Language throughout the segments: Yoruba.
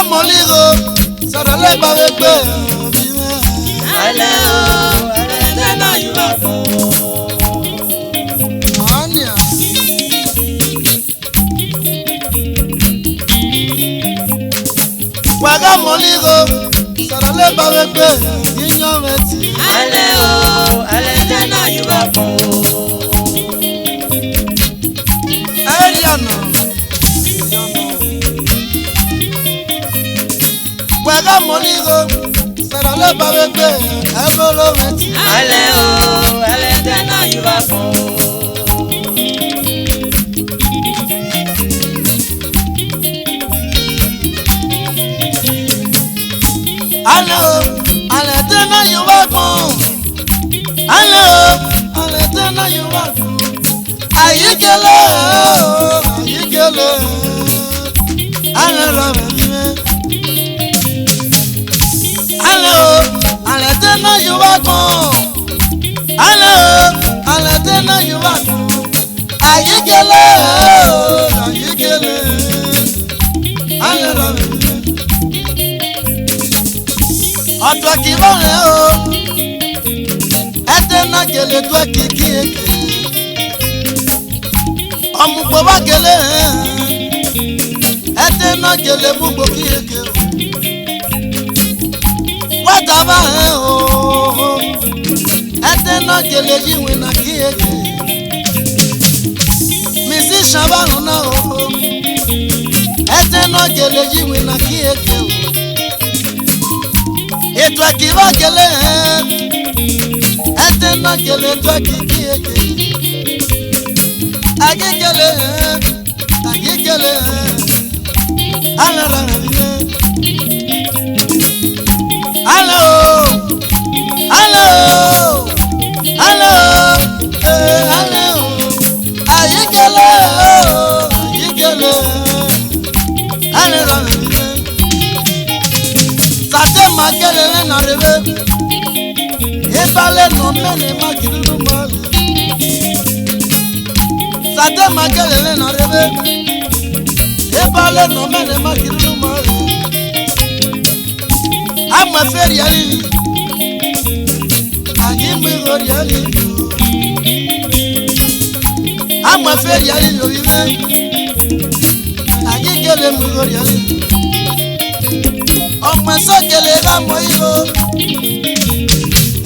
moligo, sarale babebe. Aleo, alena yubako. Ania. Waga moligo, sarale babebe, inyometi. Aleo, alena yubako. Ariano. Waga moligo, sarale babebe, ebolometi. Aleo, alena yubako. Allo, aletena yubako. Allo, aletena yubako. Ayikele, ayikele. Allo, allo, aletena yubako. Allo, aletena yubako. Ayikele, ayikele. Allo, ọ̀tọ̀ kì í bọ̀rẹ̀ o ẹ̀tẹ̀ náà gèlè tó kìkì èké ọ̀mùpọ̀ bá gèlè ẹ̀tẹ̀ náà gèlè múgbò kí èké o wọ́tà bá o ẹ̀tẹ̀ náà gèlè yíwìn náà kí èké mìsí sàbàrún náà o ẹ̀tẹ̀ náà gèlè yíwìn náà kí èké o. Ètò àkìbá gèlè ẹ̀tẹ̀ náà gèlè tó kìkì èké agégèlè agégèlè alẹ́rẹ̀ rẹ̀ alẹ́ o alẹ́ o alẹ́ o alẹ́ o agégèlè agégèlè alẹ́rẹ̀ rẹ̀. Sate magele na rebe, ebale no mene magilu mal. Sate magele na rebe, ebale no mene magilu mal. Ama feri ali, agimbe gori ali. Ama feri ali yo vive, agigele mu gori ali. Ọmọ sọ́kèlè lámọ̀ ìlò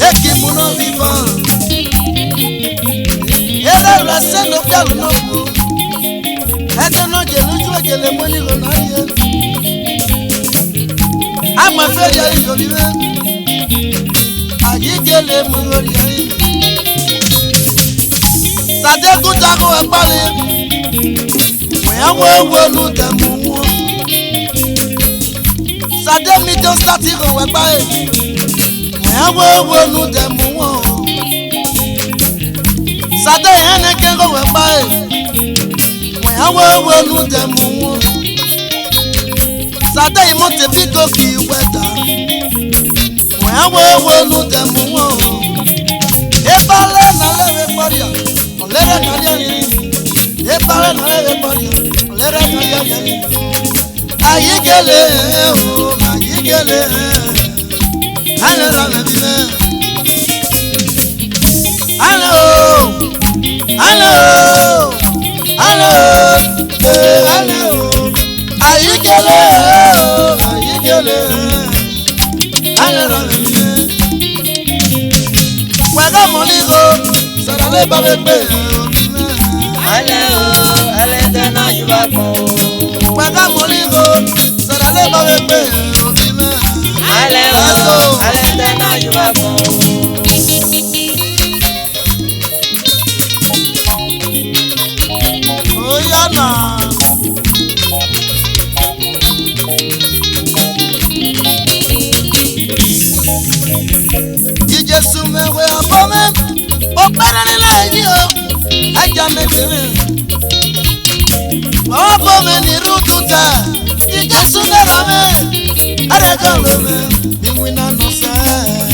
èkì múná bíbọn eré rẹ̀ sẹ́nu pẹ̀lú náà kú ẹ̀jẹ̀ náà jẹ̀ lójú òjèlè mọ́ nílò náà yẹ àmọ́ fẹ́rẹ̀ ayé yòlí rẹ̀ àyíkèlè mú lórí ayé sàdékùn jagun ẹ̀pálẹ̀ wẹ̀yàwó ewu ẹnu dẹ̀mú wọn. Sade mi tó sátì kò wẹ́ báyé. Ẹ̀wọ̀ ewu nu dẹ̀ mú wọn. Sade yẹn ní kí kò wẹ́ báyé. Ẹ̀wọ̀ ewu nu dẹ̀ mú wọn. Sade yìí mo ti fi kò kì í wẹ̀ dà. Ẹ̀wọ̀ ewu nu dẹ̀ mú wọn. Ebalẹ̀ nàlẹ́rẹ̀ pọ̀lìà, ọ̀lẹ́rẹ̀ nàlẹ́ yẹn. Ebalẹ̀ nàlẹ́rẹ̀ pọ̀lìà, ọ̀lẹ́rẹ̀ nàlẹ́ yẹn. Ayigele o, ayigele, ale la bibe, ale o, ale o, ale o, ale o, ayigele o, ayigele, ale la bibe. Waga moligo, sarale babebe o bibe. Ale o, ale tena yubako. Waga moligo, sarale babebe o bibe. Ale o, ale tena yubako. Oyana. Ijesu mewe abome, opere ni laji o, aja mebere. Abome ni rututa, Ijesu merame, arejo lome, biwina no se.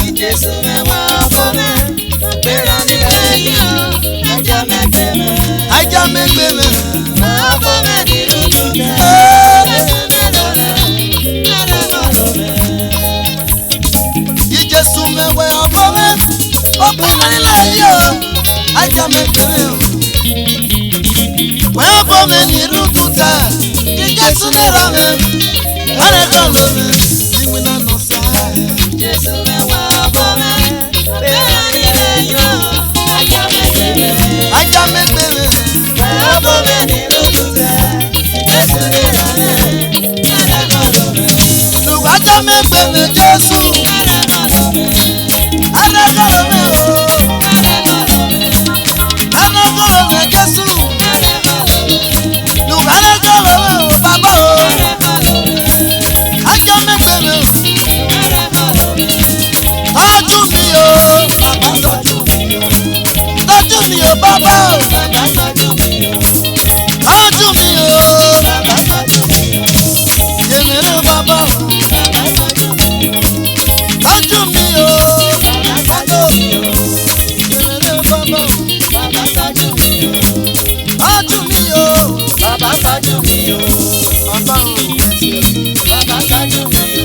Ijesu mewe abome, opere ni laji o, aja mebere. Aja mebere. Abome ni rututa, Ijesu merame, mẹ́wẹ́ ọ̀bọ mẹ́ ọ̀pìnà nílẹ̀ yìí o ajá mẹ́gbẹ̀rẹ̀ o. wẹ́n bọ́ mi ní rúdú tẹ̀ kíkẹ́ súnmẹ́ra mi ẹ̀rẹ́ kọ́ ló mi ìwé náà nù sáà. Jésù mẹ́wàá ọ̀bọ mẹ́ ọ̀pìnà nílẹ̀ yìí o ajá mẹ́gbẹ̀rẹ̀. ajá mẹ́gbẹ̀rẹ̀. wẹ́n bọ́ mi ní rúdú tẹ̀ kíkẹ́ súnmẹ́ra mi ẹ̀rẹ́ kọ́ ló mi. lùwájá mẹ́gbẹ̀rẹ̀ Jésù ẹ̀rẹ́ kọ́ ló mi o. ẹ̀rẹ́ kọ́ ló mi Jésù lùwájá kọ́ ló mi o bàbá o. ajá mẹ́gbẹ̀rẹ̀ o. tọ́jú mi o bàbá tọ́jú mi o. tọ́jú mi o bàbá o. tọ́jú mi o. yèmíràn bàbá o. tọ́jú mi o. yèmíràn bàbá o. tọ́jú mi o. Bàbá tọ́jú mi o. bàbá o. Bàbá tọ́jú mi o.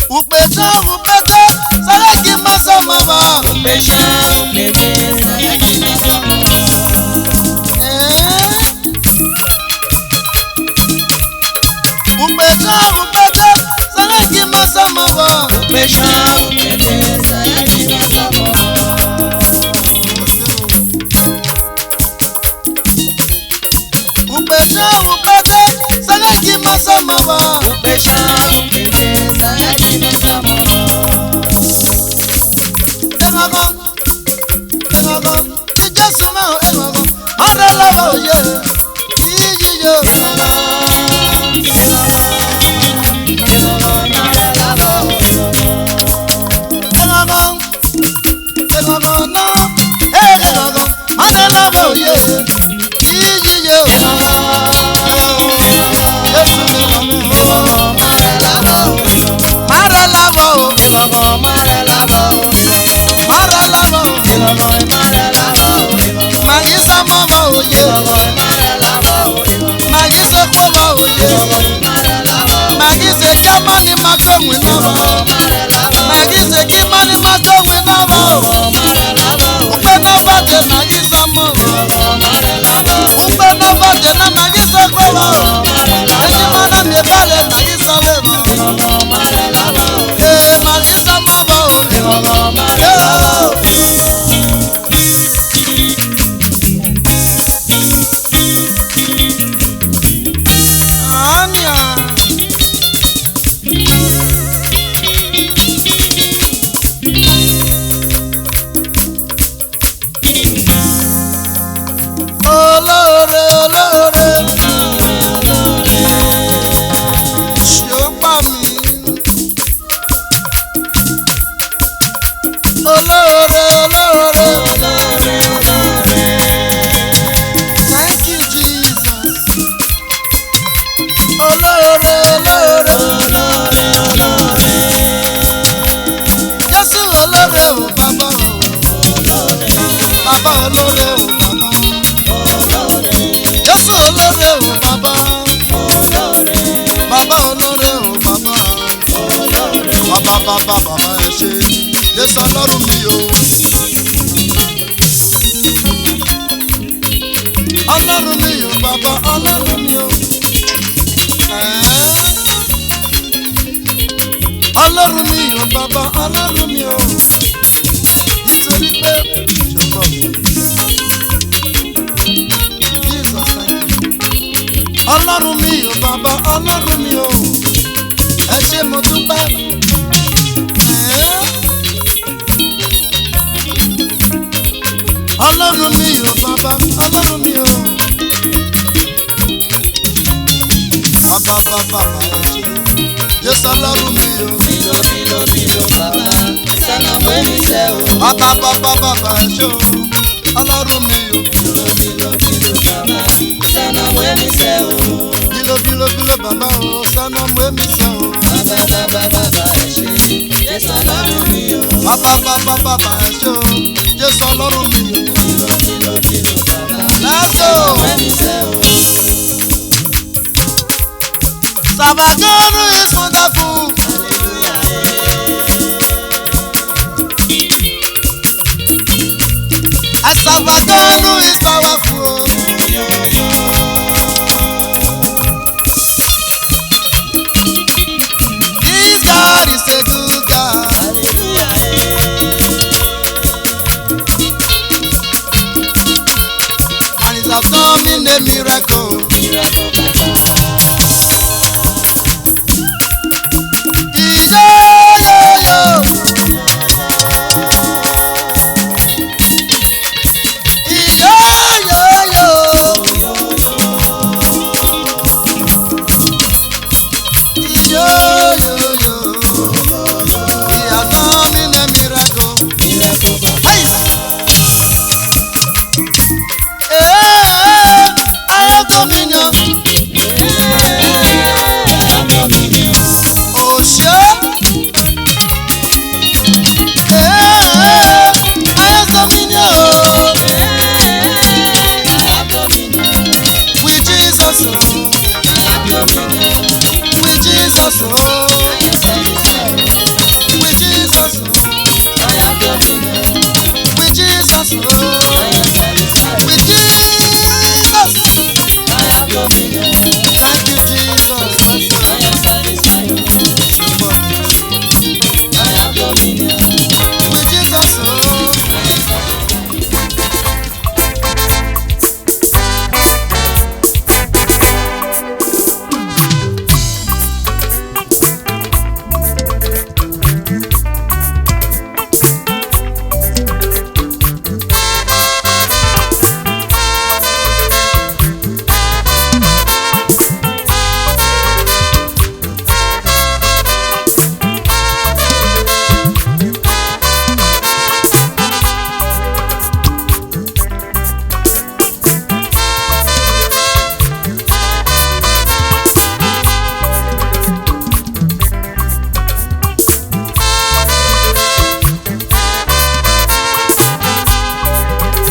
Upeta saya ki masama ba. Upeta saya ki masama ba. Upeta saya ki masama ba. Upeta saya ki masama ba. Upeta saya ki masama ba. Upeta saya ki masama ba. Engago, ija sama engago, mara lava ye, iji yo. Engago na, engago, mara lava ye, iji yo. Yesu mi mami ho, mara lava o, mara lava o. Magisa mama oye, magisa kwaba oye, magisa jamani makowe nama, magisa kimani makowe nama. Upe na bade magisa mama, upe na bade na magisa kwaba. Aji mana me bale magisa wema, magisa mama oye. Thank you, Jesus. Olóore, Jésù olóore o bàbá o. Bàbá olóore o bàbá. Jésù olóore o bàbá. Bàbá olóore o bàbá. Bàbá ẹ ṣé. Jésù ọlọ́run mi o. Ọlọ́run mi o bàbá ọlọ́run mi o. Ọlọ́run mi o bàbá ọlọ́run mi o. Nítorí pé ṣùgbọ́n Jesus thank you. Ọlọ́run mi o bàbá ọlọ́run mi o. Ẹ ṣé mo dúpẹ́. Ọlọ́run mi o bàbá ọlọ́run mi o. Bàbá ẹ ṣé. Jésù ọlọ́run mi o. Bàbá sana mwe mi se o. Bàbá ẹ ṣé o. Ọlọ́run mi o. Bàbá sana mwe mi se o. Bilo bàbá o. Sana mwe mi se o. Bàbá ẹ ṣé. Jésù ọlọ́run mi o. Bàbá ẹ ṣé o. Jésù ọlọ́run mi o. Bàbá Let's go. sana mwe mi se o. Baba God is wonderful. I serve a God who is powerful. This God is a good God. And He has done in a miracle.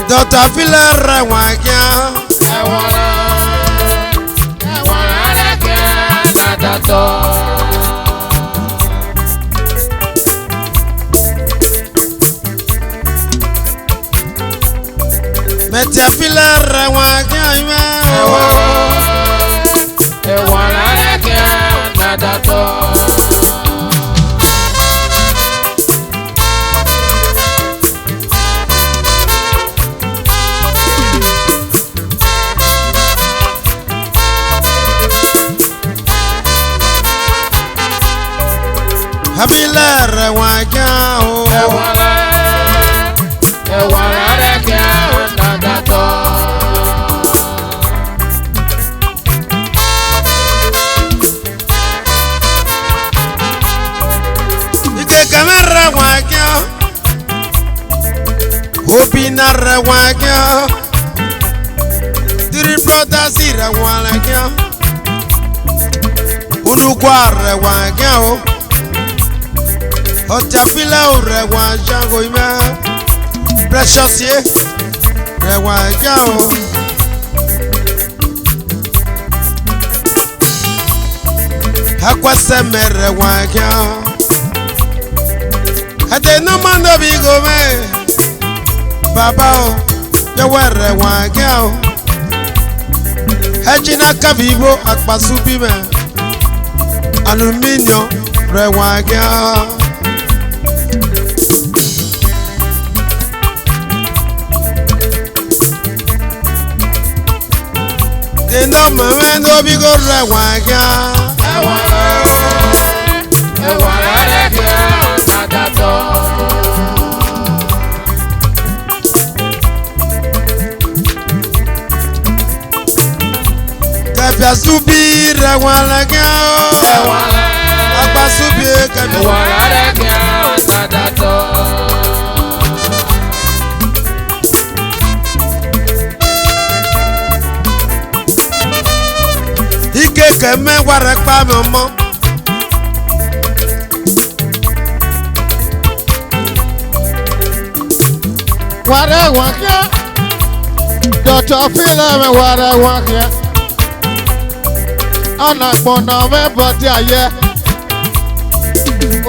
Dota filere wakia. Ewara reke nadato. Metia filere wakia ime. Ewara reke nadato. Filere wakia o. Ewara reke nadato. Ike kamera wakia. Obina re wakia. Three brothers ira wakia. Unukwa re wakia o. Otafila ore wa jango ime. Precious ye re wa jao. Hakwa seme re wa jao. Ade no mando bigo me. Baba o ye re wa jao. Hechina kabibo akpasubi me. Aluminium re wa jao. No mama no be go right wakia. Ewara reke nadato. Kapia subi rawalakia. Apa subi kapia. Ewara reke nadato. Ike me wara pa momo. Wara wakia. Dota fila me wara wakia. ọ̀nà gbọ̀nà mẹ́bọ̀ tí a yẹ.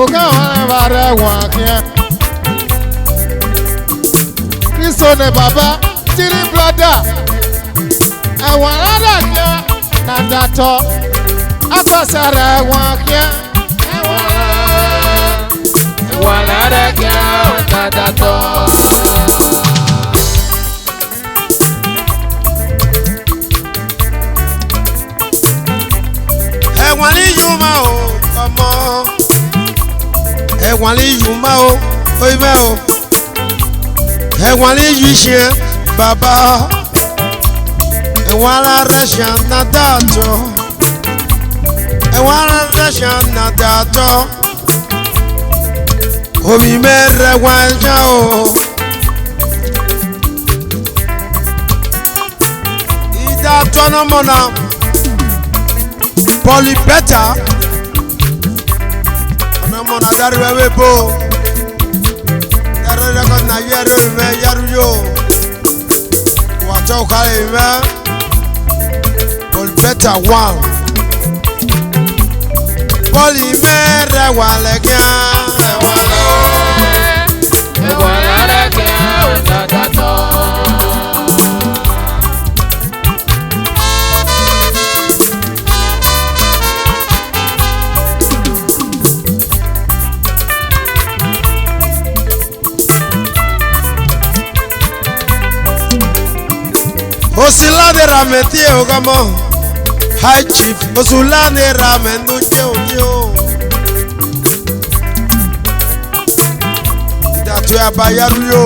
Òkè àwọn ẹ̀bà rẹ̀ wọ̀n kíẹ́. Kristo ni bàbá tírí blọ́dà. Ẹ̀wọ̀n rárá kíẹ́ nàdàtọ̀. Akọ̀sẹ̀ rẹ̀ wọ̀n kíẹ́. Ẹ̀wọ̀n rárá kíẹ́ nàdàtọ̀. Ẹ̀wọ̀n ní Yuma o, ọmọ. Ẹ̀wọ̀n ní Yuma o, oyinbẹ́ o. Ẹ̀wọ̀n ní Yishẹ́, bàbá. Ẹ̀wọ̀n ara rẹ̀ ṣe ànádàtọ̀. Ẹ̀wọ̀n ara rẹ̀ ṣe ànádàtọ̀. Omi mẹ́rẹ̀ wá ẹja o. Ìdàtọ̀ náà mọ̀ náà. Poli beta ana mona dari wewe bo dari ko na yaru me yaru yo wato kale me Poli beta one Poli me re wale kya Wale kya nadato Osilade rametie ogamo High Chief Osulade ramenu je o Datu abayaru yo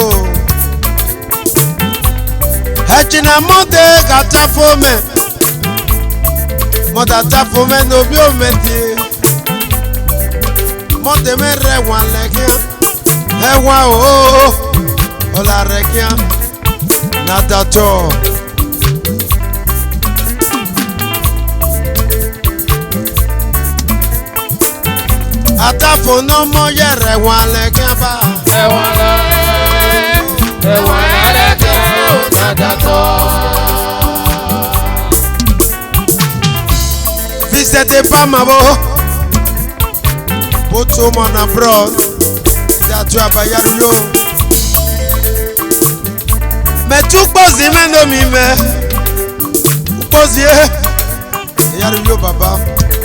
Ejina mode kata fome Moda ta fome no bi o meti Mode me rewan lekia Ewa o Ola rekia Nadato Atafo no mo yere wan leke ba. Ẹ̀wọ̀n lẹ́kẹ̀ nadato. Visite pas ma bo. Poto mon abroad. Datu abayaru yo. Me tu pozi me no mi me. Pozi e. Yaru yo baba.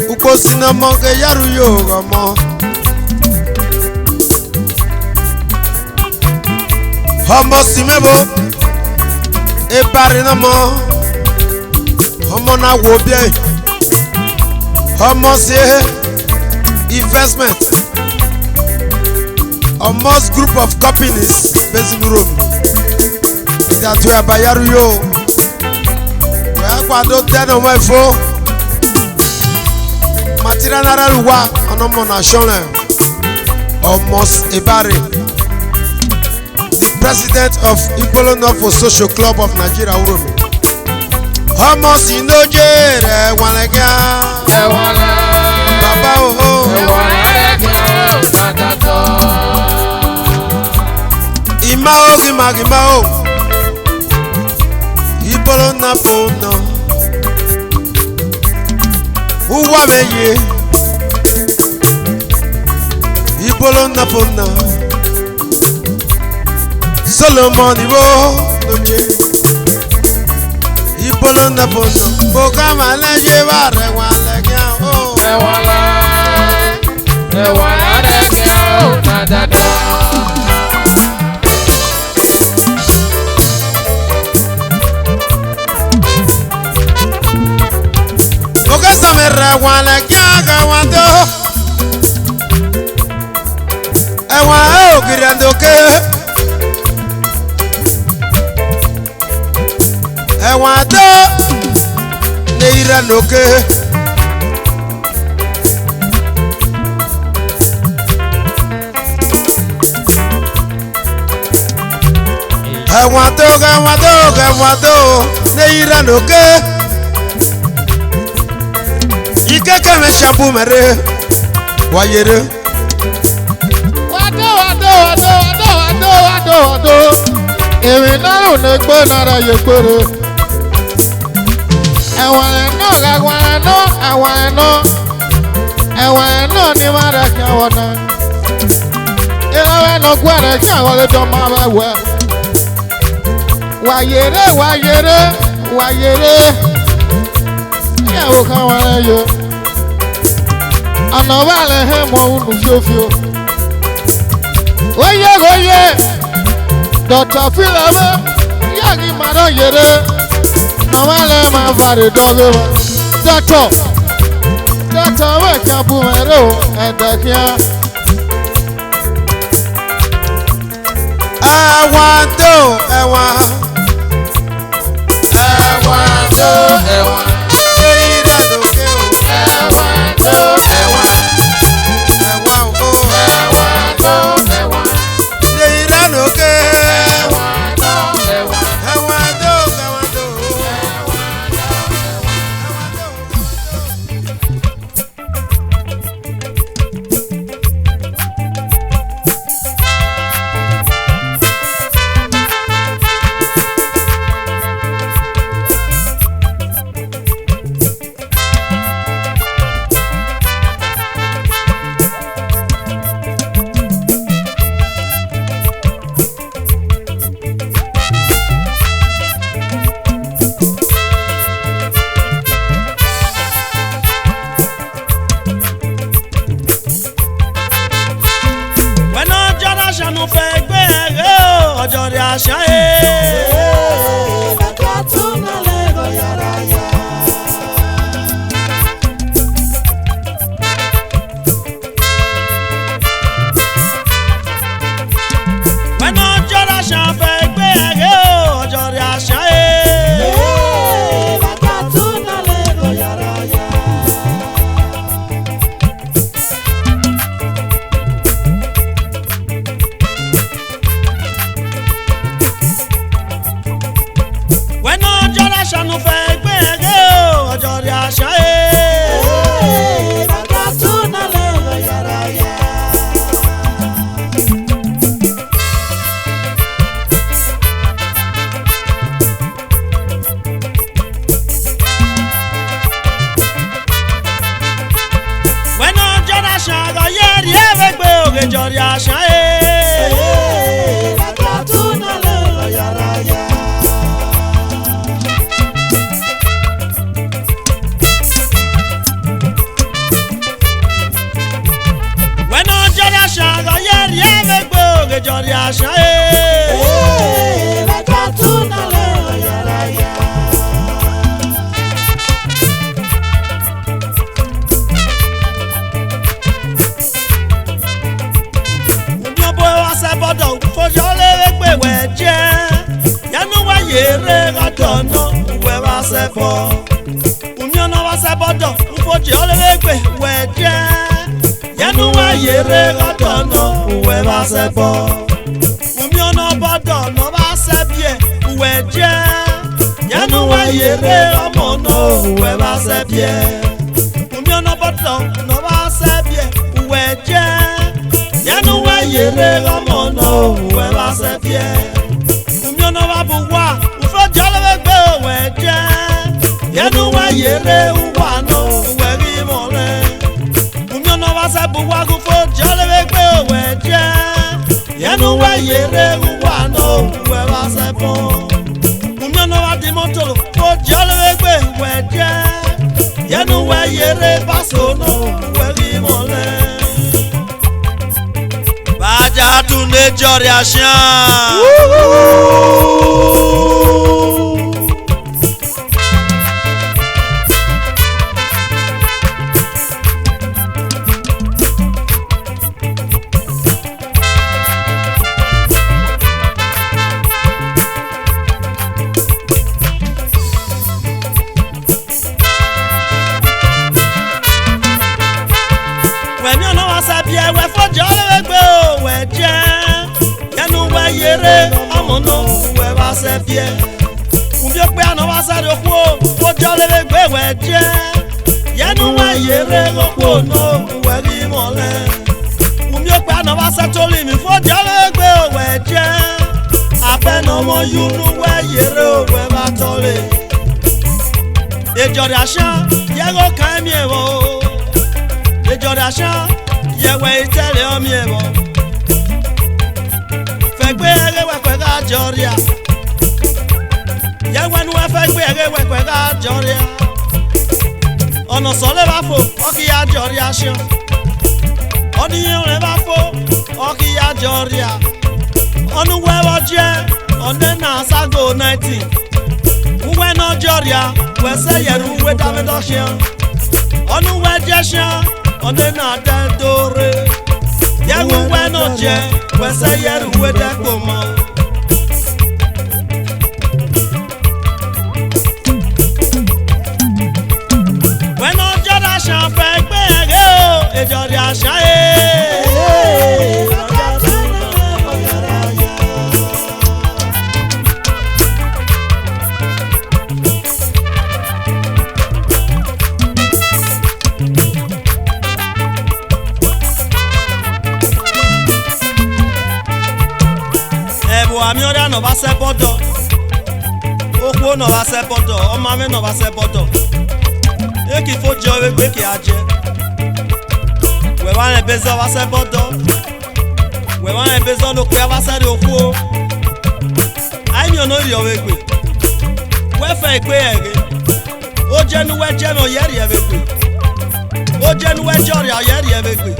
Ukosi na mo ke yaru yo gomo. Ọmọ sí mẹ́bọ̀ ebari náà mọ́ ọmọ náà wò bí ẹ̀ ọmọ sí investment almost group of companies based in Rome ìdàtú àbáyárú yóò wẹ́ẹ́ kwado tẹ́nu ọmọ ẹ̀fọ́ material náírà wà ọ̀nàmọ náà ṣọ́nà ọmọ ebari. President of Igbolo North Social Club of Nigeria Uromi. Ọmọ Sinoje rẹ̀ wọ́n lẹ́gẹ́. Ẹ̀wọ̀n Bàbá òhò. Ẹ̀wọ̀n lẹ́kẹ̀ nadato. Ìmá o gìmàgìmá o. Igbolo North Fona. Uwa meye. Igbolo North Fona. Solomon iwo loje Igbolo North Fona boka maleje ba re wa legia o Ẹ̀wọ̀n lẹ́kẹ̀ nadato. boka same re wa legia ga wando Ewa o girandoke Ẹ̀wọ̀n adó ní ire lókè. Ẹ̀wọ̀n adó ní ire lókè. Ìkẹ́kẹ́ mi ṣàbù mẹ́rẹ́ wáyéré. Wàdó. Èmi náà ò ní gbé náírà yẹ péré. Ẹ̀wọ̀n náà ẹ̀wọ̀n ẹ̀nà ni wọ́n rẹ̀ kí wọ́n náà. Ìlànà ẹ̀nà gbọ́dọ̀ kí àwọn ọlọ́jọ́ máa bẹ̀ wẹ̀. Wàyèrè ìyàwó kan wọ́n rẹ̀ yọ. Ọ̀nà wà lẹ́hìn mọ́ ònù fíofío. Oyè Dr. Philip yàgì màdán yèrè. Àwọn ẹlẹ́ máa fàdé dọ́gbé wọn. Dr. wẹ̀ kí a bú mẹ́rẹ́ o ẹ̀dẹ̀ kí a. Ẹ̀wọ̀n tó ẹ̀wọ̀n. Èyí dàdókè o. Ẹ̀wọ̀n o. Èyí dàdókè. Ashan, Yewe Itele Omiebo. Fekwe Egewe Kwega Joria. Yewe Nwe Fekwe Egewe Kwega Joria. Ono Sole Bafo, Okia Joria Ashan. Oniyon Le Bafo, Okia Joria. Onu Wewo Je, Onena Sago 19. Uwe no Joria, Wese Yeru We Davidoshian. Onu we jeshan, onena dendore. Yeru we no je, wese yeru we dekoma. When no jada shan fekbe ege o, ejori ashan e. Ami ora no va se bodo. Okwo no va se bodo, o ma me no va se bodo. E ki fo je we gbe ki aje. We wa le bezo va se bodo. We wa le bezo no pe va se de okwo. Ai mi ono ri o we gbe. We fe gbe ege. O je nu we je me o yeri e we gbe. O je nu we jori o yeri e we gbe.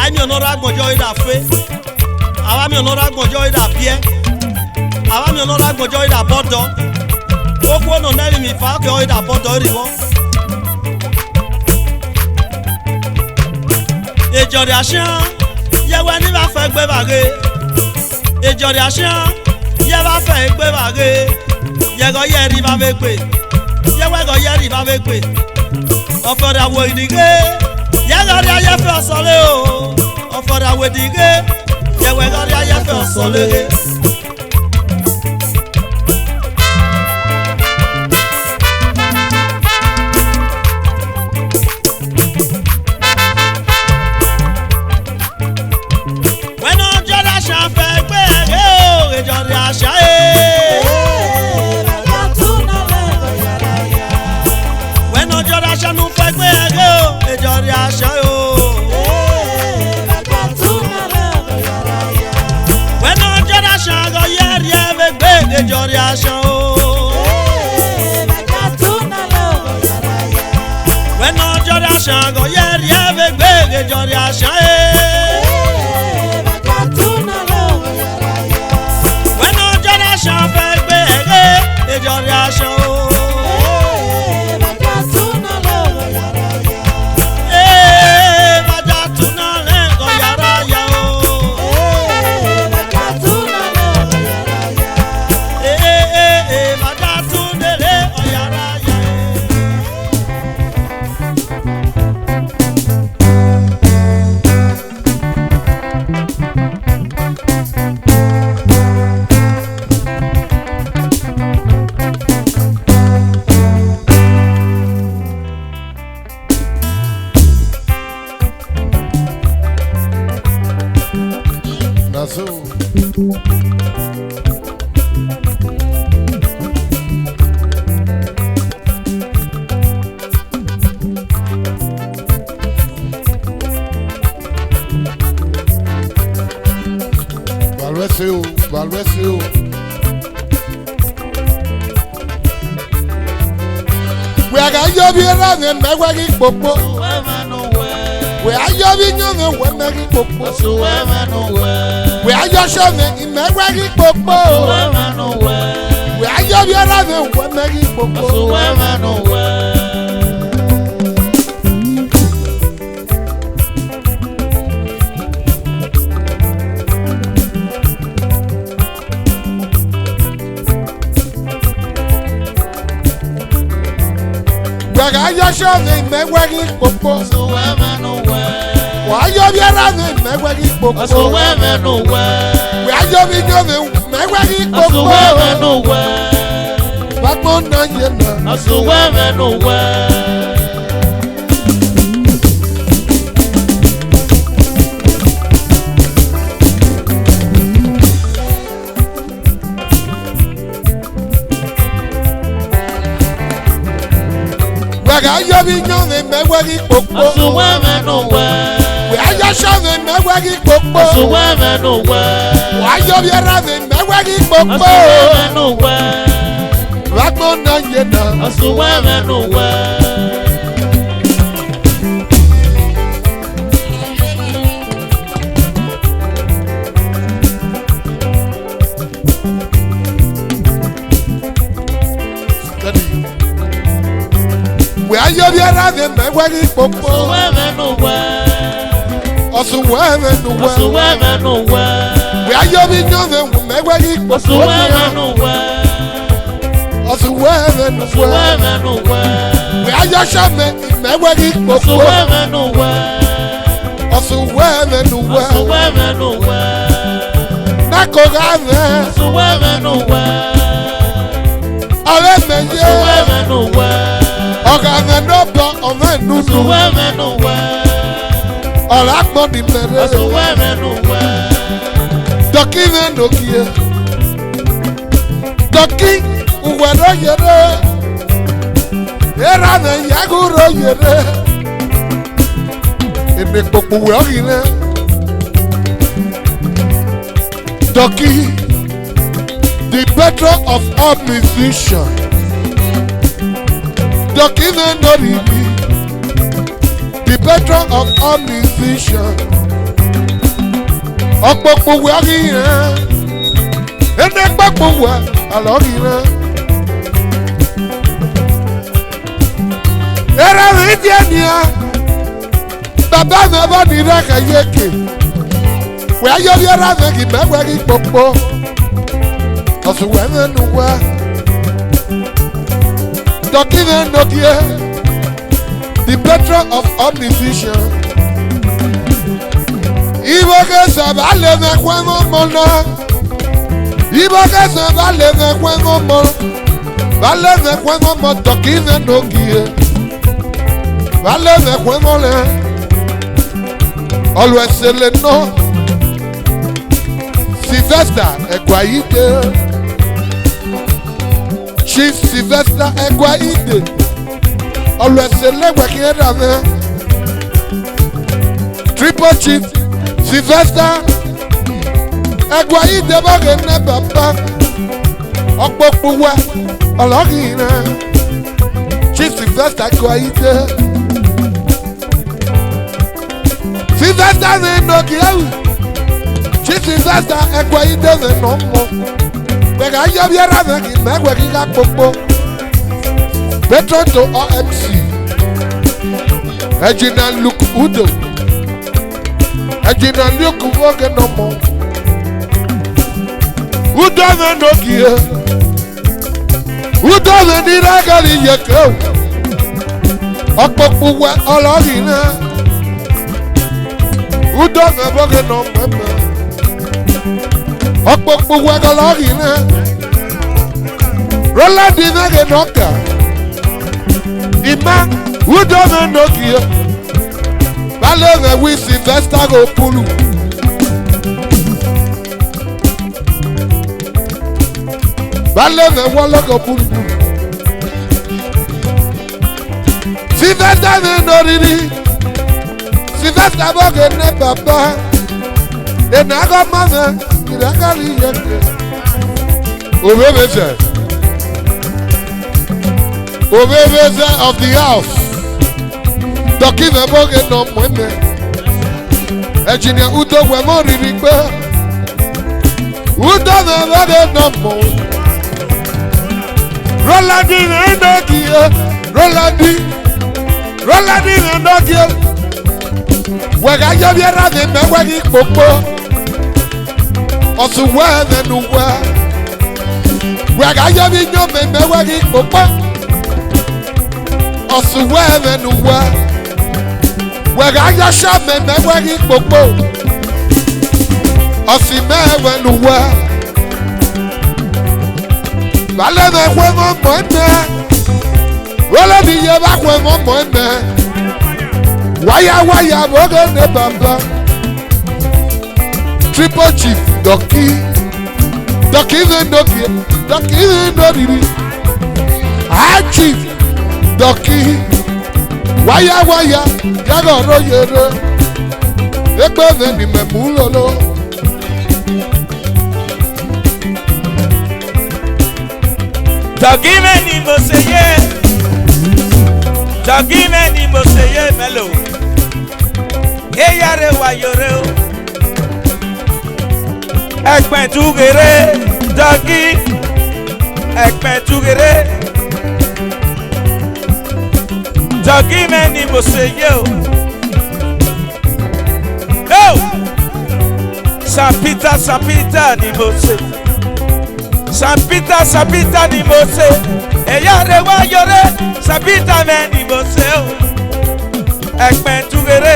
Ai mi ono ra gbojo ida fe. Àwa mi onora gbojo ida pie. Àwa mi onora gbojo ida bodo. Okwo no neri mi fa ke ida bodo ri won. Ejori Ashan, yewe ni ba fe gbe bage. Ejori Ashan, ye ba fe gbe bage. Ye go yeri ba be pe. Yewe go yeri ba be pe. Ofora wo idige. Ye go ri aye fe osole o. Ofora wo idige. Yewe gari aye fe osole. When on jada shan fe gbe ege o, ejori asha e. When on jada shan nu fe gbe ege o, ejori asha o. Go yeri eve gbe ejori ashan o. When no jori ashan go yeri eve gbe ejori ashan e. When no jori ashan fe gbe ege ejori ashan o. Valvesio. We are going to be around and make it popo. We are going to be making popo. We are just showing in making popo. We are going to be around and making popo. I just show me make working popo. So where nowhere. Why you be around me make working popo? So where nowhere. Why you be going make working popo? So where nowhere. But one night you know. So where nowhere. I got ayo bi nyome mewegi popo. Osuweme no we. We ayo shove mewegi popo. Osuweme no we. Ayo bi rave mewegi popo. Osuweme no we. Ragbo na yena. Osuweme no we. We ayo bi rave mewegi popo. Osuweme no we. Osuweme no we. Osuweme no we. We ayo bi nyome mewegi popo. Osuweme no we. Osuweme no we. Osuweme no we. We ayo shove mewegi popo. Osuweme no we. Osuweme no we. Osuweme no we. Nakogave. Osuweme no we. Ore meye. Osuweme no we. Ogave no bo ove nunu. Osuweme no we. Ora gbon di mere. Osuweme no we. Doki ve no kie. Doki uwero yere. Era ve yaguro yere. Eme popo we ogire. Doki, the patron of all musicians. Doki ve no ribi. The patron of all musicians. Ọ̀pọ̀pọ̀ wẹ̀ ọ̀gìyàn. Ẹni pọ̀pọ̀ wẹ̀ àlọ́gìyàn. Ẹ̀rọ rẹ̀ díẹ̀ nìyà. Bàbá mi bá ní rẹ̀kẹ̀ yékè. Wẹ̀ ayọ̀ bí ẹ̀rọ mi kì mẹ́wẹ́ kí pọ̀pọ̀. Ọ̀sùn wẹ̀ mẹ́nu wẹ̀. Dọ̀kí mi nọ̀kìyẹ. The patron of all musicians. Ibo que se va le de juego mono. Ibo que se va le de juego mono. Vale de juego moto aquí de no guíe. Vale de juego le. Always se le no. Sylvester Eguaide. Chief Sylvester Eguaide. Always se le guaquiera me. Triple Chief Sylvester Eguaide bọ́gẹ̀ ní bàbá ọ̀pọ̀pọ̀ wẹ̀ ọlọ́gìnà Chief Sylvester Eguaide Sylvester ní nọ̀gìẹ́wì Chief Sylvester Eguaide ní nọ̀mọ̀ gbẹ̀gà ayọ́bíẹ́rẹ́ ní kì mẹ́gbẹ̀ kíkà pọ̀pọ̀ Patron to OMC Ejina Luke Udo Ejina Luke Woge no more. Who doesn't know here? Who doesn't need a galley yet? Ọ̀pọ̀pọ̀ ọlọ́gìnà. Who doesn't woge no more? Ọ̀pọ̀pọ̀ ọlọ́gìnà. Rolla dinage noka. Ima who doesn't know here? Balẹ̀ wí Sylvester go pulu. Balẹ̀ wọ́n lọ́kọ̀ pulu. Sylvester ní nọ́rìrì. Sylvester bọ́gẹ̀ ní bàbá. Ìnáwó mọ́mọ́ ìdákàrí yẹn kẹ́. Obebeze. Obebeze of the house. Dọ̀kí na bọ́gẹ̀ nọ mọ́ ẹ̀mẹ́. Ẹ̀jìnìà Udo wẹ̀ mọ́ rírì pé. Udo na bọ́gẹ̀ nọ mọ́. Rolandi na ndọ́kì yẹ. Rolandi na ndọ́kì yẹ. Wẹ̀gà yẹ bí ẹ̀rọ mi mẹ́wẹ́ ní kpokpo. Ọ̀sùn wẹ̀ mẹ́nu wẹ̀. Wẹ̀gà yẹ bí nyọ́ mi mẹ́wẹ́ ní kpokpo. Ọ̀sùn wẹ̀ mẹ́nu wẹ̀. Wẹ̀gà yẹ sọ mi mẹ́wẹ́ ní kpokpo. Ọ̀sùn mẹ́wẹ́ nu wẹ̀. Balẹ̀ mẹ́ wẹ́ mọ́ mọ́ ẹ̀mẹ́. Wọ́lọ́ mi yẹ bá wẹ́ mọ́ mọ́ ẹ̀mẹ́. Wáyà bọ́gẹ́ ní bàbá. Triple Chief Dọ̀kí. Dọ̀kí ní ndọ́kì. Dọ̀kí ní ndọ́rìrì. High Chief Dọ̀kí. waya waya yagoro yere ekpeve ni memulolo Jogime ni mo seye Jogime ni mo seye melo Eyare wayore o Ekpen tugere Jogi Ekpen tugere Jogime ni mo seye o Sapita ni mo seye Sapita ni mo se Eyare wa yore Sapita me ni mo se o Ekpen tugere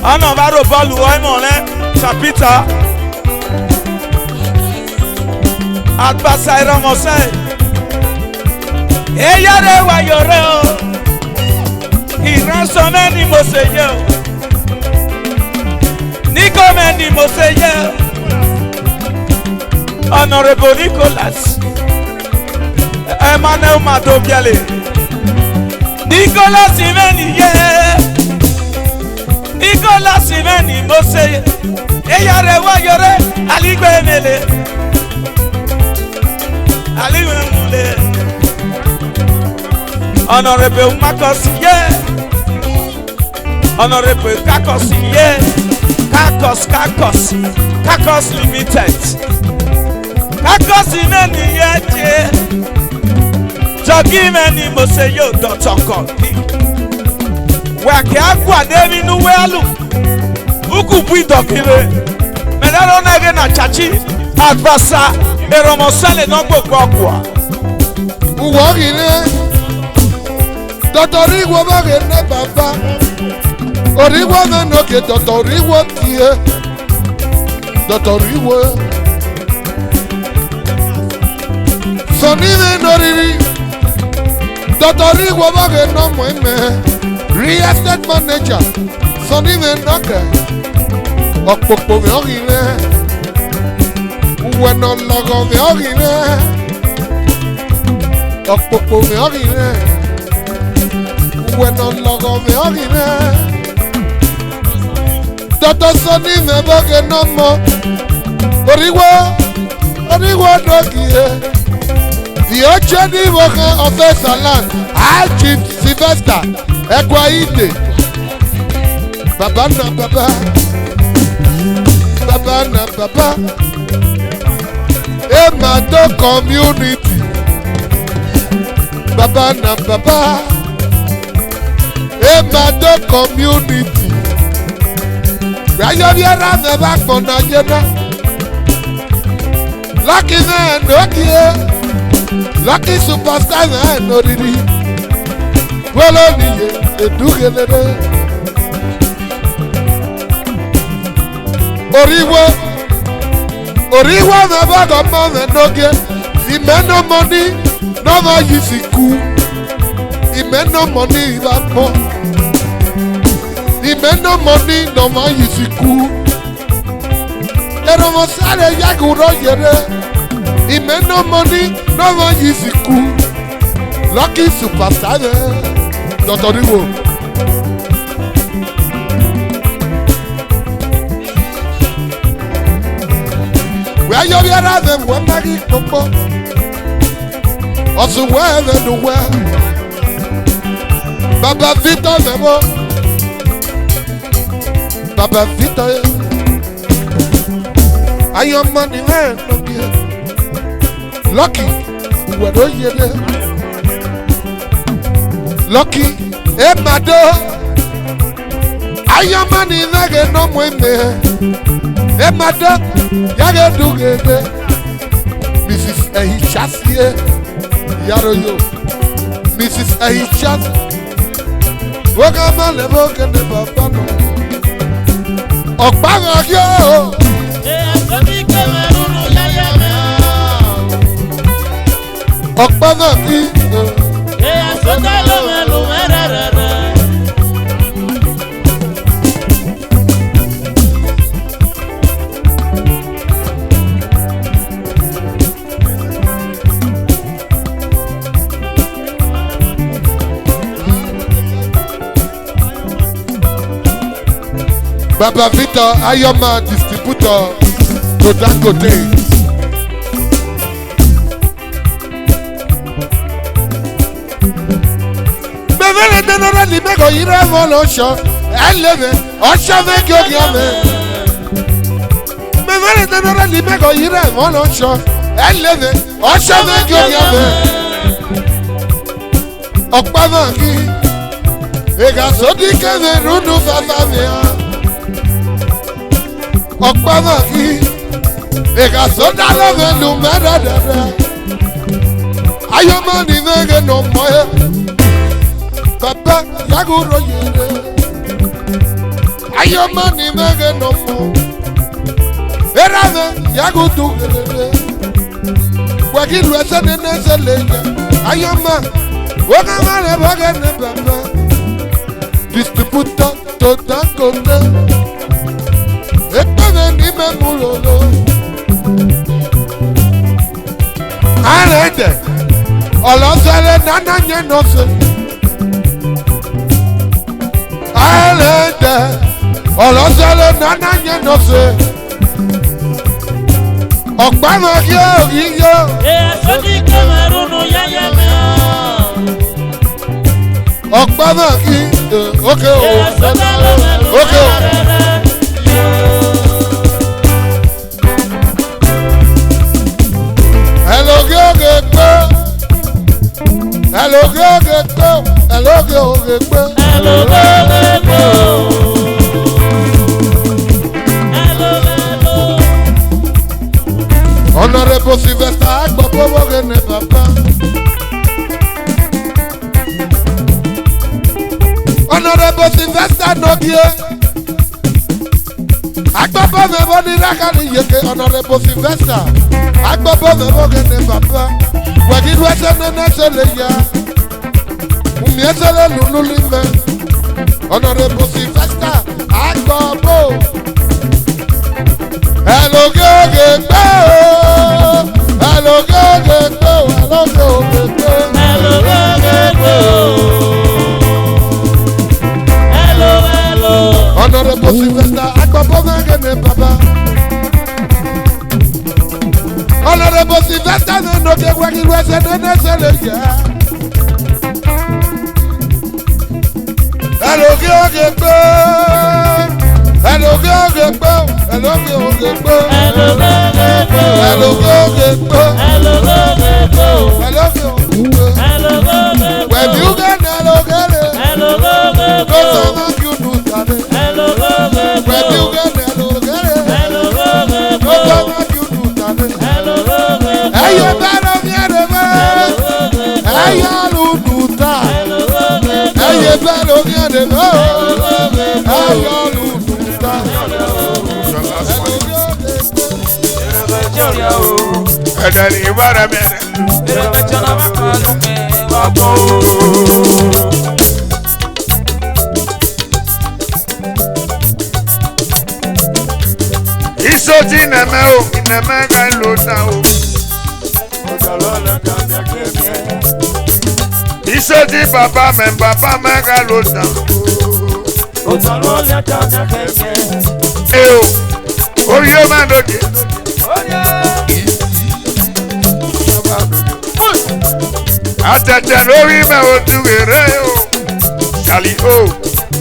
Ana baro bolu o mo le Sapita Atbasa iromo se Eyare wa yore o Iranso me ni mo se ye o Nicolas ni Monseigneur Honorable Nicolas Emmanuel Madobiale Nicolas Simeni Nicolas Simeni Monseigneur Eyare wa yore Aligbe mele Aligbe mule Honorable Makosi Honorable Kakosi Kakos Limited Kakos imeni yeje Jogi meni moseyo dotoko Wake akwa devi nuwelu Uku bui dokire Menero nege na chachi Advasa Eromosale nogbo kwa Uwagine Dotorigwa bagene baba Origwa nanoke dotorigwa tie Dotorigwa Sonime noriri Dotorigwa bagene mweme Real estate manager Sonime noke Okpokpo me ogine Uweno logo me ogine Okpokpo me ogine Uweno logo me ogine Toto Soni me boge no mo Oriwa dogie The Ochedi Woke of Esaland Chief Sylvester Ekwaide Baba na baba Baba na baba Emado community Baba na baba Emado community Rayo biara me back for Nigeria. Lucky man, lucky superstar man, no didi. Well, only you do get it. Oriwa me bag of money, no get. He made no money, no more easy cool. He made no money, back more. He made no money, no more easy cool. Eromosale yaguro yere. He made no money, no more easy cool. Lucky superstar, Dr. Riwo. Where you be around them, one baggy popo. Also, where the well. Baba Vito Nemo. Baba Vito, I am money man. Lucky, where do you live? Lucky, Emado, I am money nugget no more. Emado, Yaga do get Mrs. Ahichasie, Yaroyo, Mrs. Ahichas, Wagama level can never follow. Ọ̀pára yóò. Ọ̀pára kí. Baba Victor Ayoma distributor to Dangote. Bevele denora ni mego ire volosho. Eleve osho vekyo gyame. Bevele denora ni mego ire volosho. Eleve osho vekyo gyame. Okpavangi ega sodi keve rundu fafamia. Okpavangi ega soda love lumera dada. Ayoma ni vege no moye. Papa yaguro yere. Ayoma ni vege no mo. Erave yagudu yere. Wakilu ese nene se leja. Ayoma wakamane vege ne papa. Distributor to Dangote. Ekpeve ni me mulolo. Arede. Olosele nana nye nose. Arede. Olosele nana nye nose. Okpama ki ogiyo. Sodi Cameroon yayeme. Okpama ki okay o. Okay o. Hello go. Hello go. Hello go. Hello go. Honorable Sylvester Agbobo gene papa. Honorable Sylvester Nogie. Agbobo me boni rakani yeke Honorable Sylvester. Agbobo me bo gene papa. Wagiru ese nene se le ya. Umiesele lulu lime. Honorable Sylvester Agbobo. Hello go. Hello go. Honorable Sylvester Agbobo gene papa. Honorable Sylvester no de wagiru ese nene se le ya. Hello go. Hello go. When you get hello go. Go make you do that. When you get hello go. Go make you do that. Hey, you better get it. Hey, you do that. Hey, you better get it. Hey, you do that. Edani ibara mere. Isoti neme o, neme ga lota o. Isoti papa me ga lota o. Eo, oriyo mandoje. Atẹ̀tẹ̀ lórí mẹ́ o dùwèrè o. Ṣàlì o,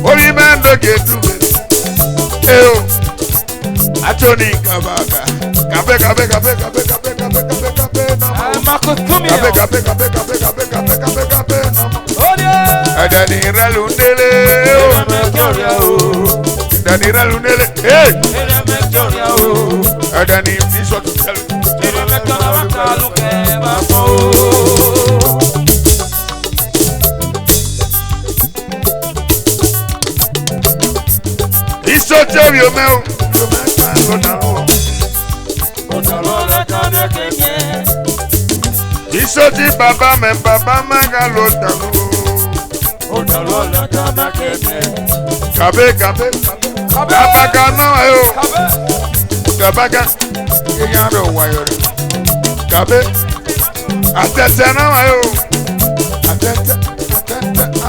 orí mẹ́ ń dògè dùwèrè. E o, àtọ́ni kàbàkà. Kàbé náà. Kàbé náà. Ẹ̀dẹ̀ ní ìrẹ́lù ń délé o. Ẹ̀dẹ̀ ní ìrẹ́lù ń délé. Ẹ̀dẹ̀ ní ìsọ̀tún tẹ̀lé. Isote yo meu, yo me canto na o. Isoti baba me ga lota o. Kabe. Kabaga no ayo. Kabaga. Yaro wayori. Kabe. Atete no ayo.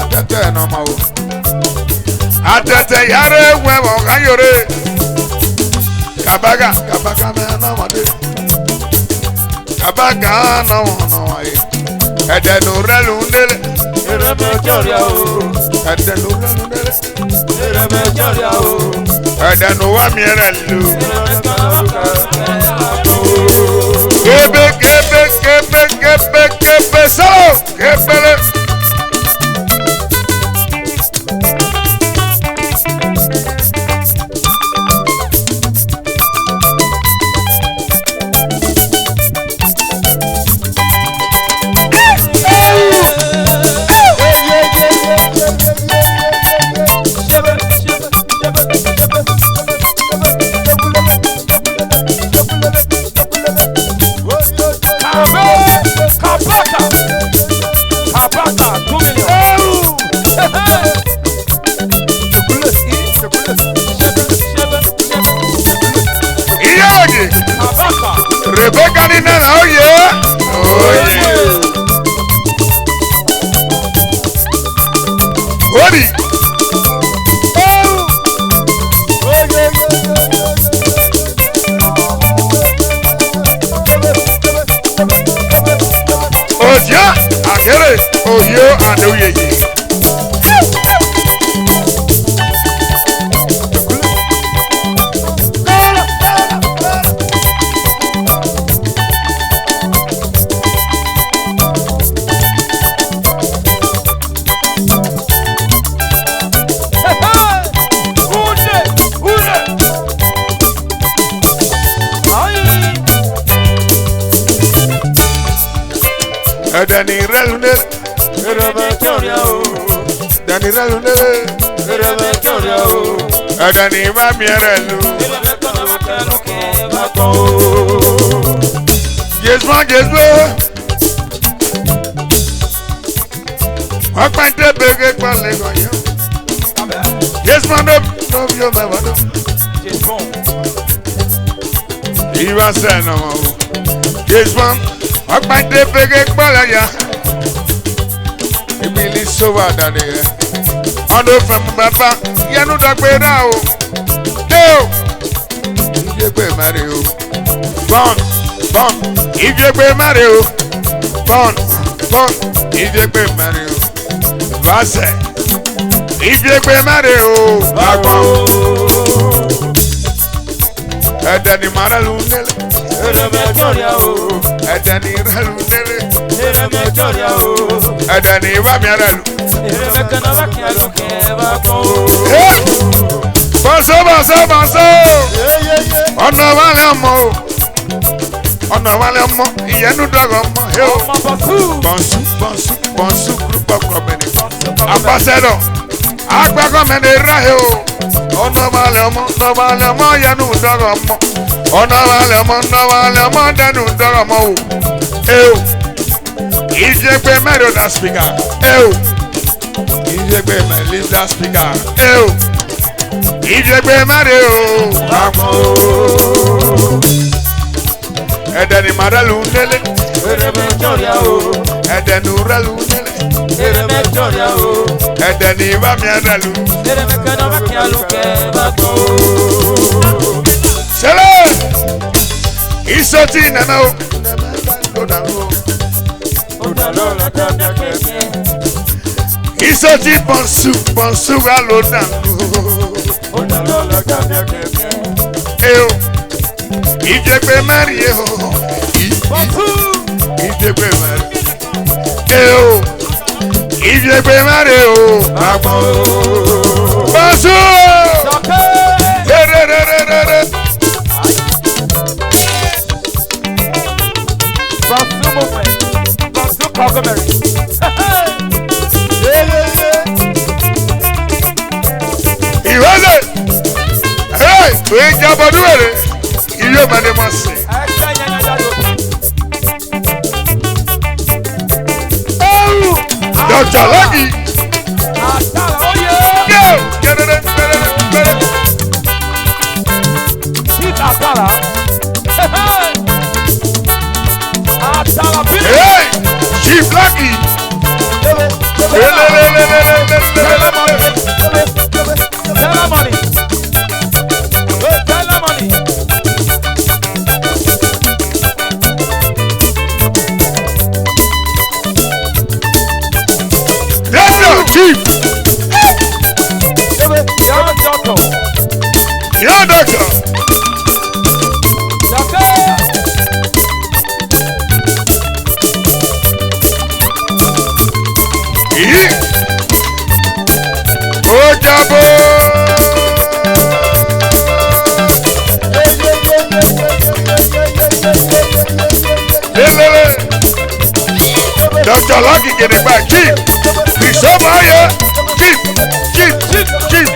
Atete no ma o. Otete yare wemo kanyore. Kabaga me no made. Kabaga no ai. Edenu relundele. Ereme joria o. Edenu relundele. Ereme joria o. Edenu wa mierelu. Ereme Kebe so. Kebele. Rebecca Nina, oh yeah, oh yeah. Odi. Oja, agere, oyo and oyeyi. Dani relunde, Dani relunde, Dani va mierelu. Yes man. Akpante bege kwale gonya. Yes man, no you never know. Iwa say no more. Yes man. Akpante bege kwale ya. Ibili sowa dade. Ondo from baba, yanu dagbe na o. Deo. Ijegbe mare o. Bon. Ijegbe mare o. Bon. Ijegbe mare o. Vase. Ijegbe mare o. Agbon. Edeni mara lunele. Edeni relundele. Edeni va miarelu. Bonso. Ọ̀nà wálé ọmọ ìyẹnu dọ̀gọ̀ ọmọ bọ̀nsú group of company ambassador agbákọ̀mẹ́ni ráhẹ́ o ọ̀nà wálé ọmọ ìyẹnu dọ̀gọ̀ ọmọ ọ̀nà wálé ọmọ dẹnu dọ̀gọ̀ ọmọ o ìjẹgbẹ́ mẹ́rin ọ̀dà speaker ìjẹgbẹ́ mẹ́rin ọ̀dà speaker ìjẹgbẹ́ mẹ́rin o. Edeni maralu nele, edeni uralu nele, edeni vamiaralu. Sele, isoti nana o, isoti bonsu alo dango. Ijegbe mari o, ijegbe mari, ijegbe mari o, Basu, Basu Kogomeri. Ìwọ́lẹ̀, we jabọ̀dún rẹ̀. Iyo mane mose. Dr. Lucky. Hey, Chief Lucky. Chief. Young doctor. Yeah, doctor. Yìí. Ó jábọ́. Lélẹ́lẹ́. Dr. Lucky Gidigba Chief. Ìsọ́mọ ayé. Chief. Chief. Chief.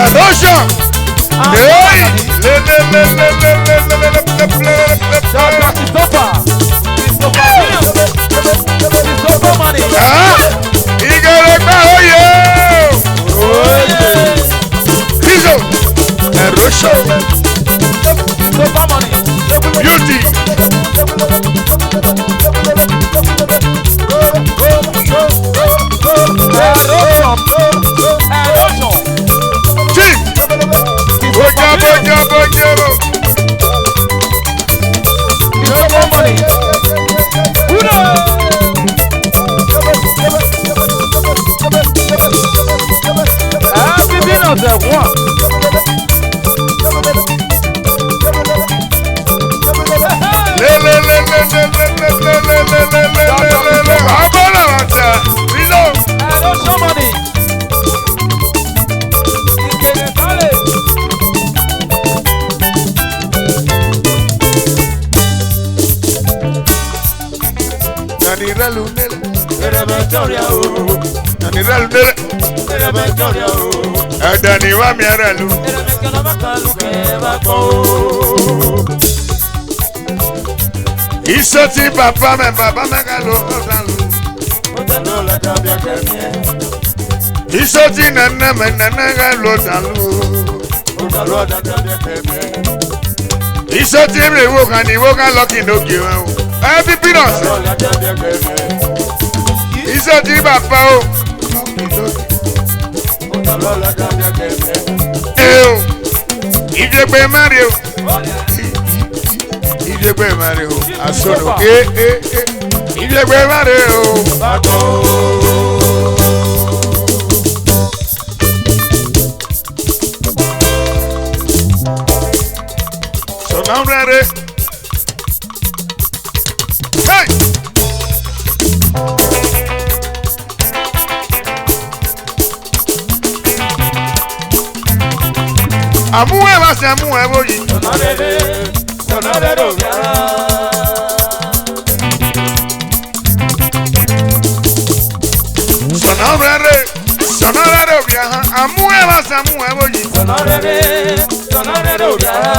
Adosha. Hey. Ìgbẹ́rẹ́gbẹ́ oyè. Rizzo. Adosha. Beauty. Chief. Bojo. Ẹ̀dẹ̀ni wá mi ẹ̀rẹ̀ lu. Iṣẹ́ tí bàbá mi ká ló ọ̀dà lu. Iṣẹ́ tí nẹ́nẹ́ mi ká ló ọ̀dà lu. Iṣẹ́ tí èmi ìwò kan ní ìwò kan lọ́kì lókè wọn o. Ẹ bí bínú ọ̀sẹ̀. Iṣẹ́ tí bàbá o. Ìjẹgbẹ́ Mario. Ìjẹgbẹ́ Mario. Asono. Ìjẹgbẹ́ Mario. Sọ̀nà rẹ̀. Hey! Amúhẹ́ bá ṣe amúhẹ́ bóyí. Sọ̀nà rẹ̀ ló bí ara. Sọ̀nà rẹ̀ ló bí ara. Amúhẹ́ bá ṣe amúhẹ́ bóyí. Sọ̀nà rẹ̀ ló bí ara.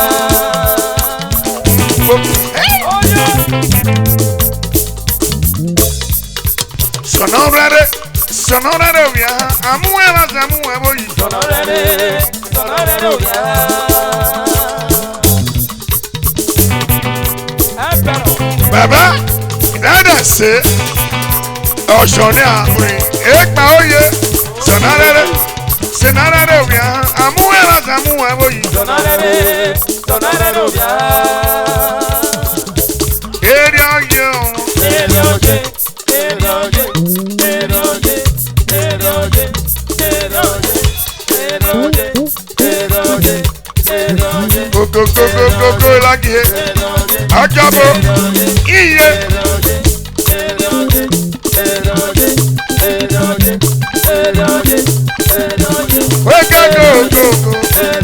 Sọ̀nà rẹ̀ ló bí ara. Amúhẹ́ bá ṣe amúhẹ́ bóyí. Sọ̀nà rẹ̀ ló bí ara. Bàbá ìdáná ṣe ọ̀ṣọ́ ní àárín èèpà oyè sọ̀nàrẹ́rẹ́ òbí ahọ́n àmúhẹ́ láti àmúhẹ́ bóyí. Sọ̀nàrẹ́rẹ́ òbí ahọ́n. Èrè ọ̀yẹ́ òun. Èrè ọ̀jẹ̀. Gogo lagihe. Ajabo. Iye. Wake go.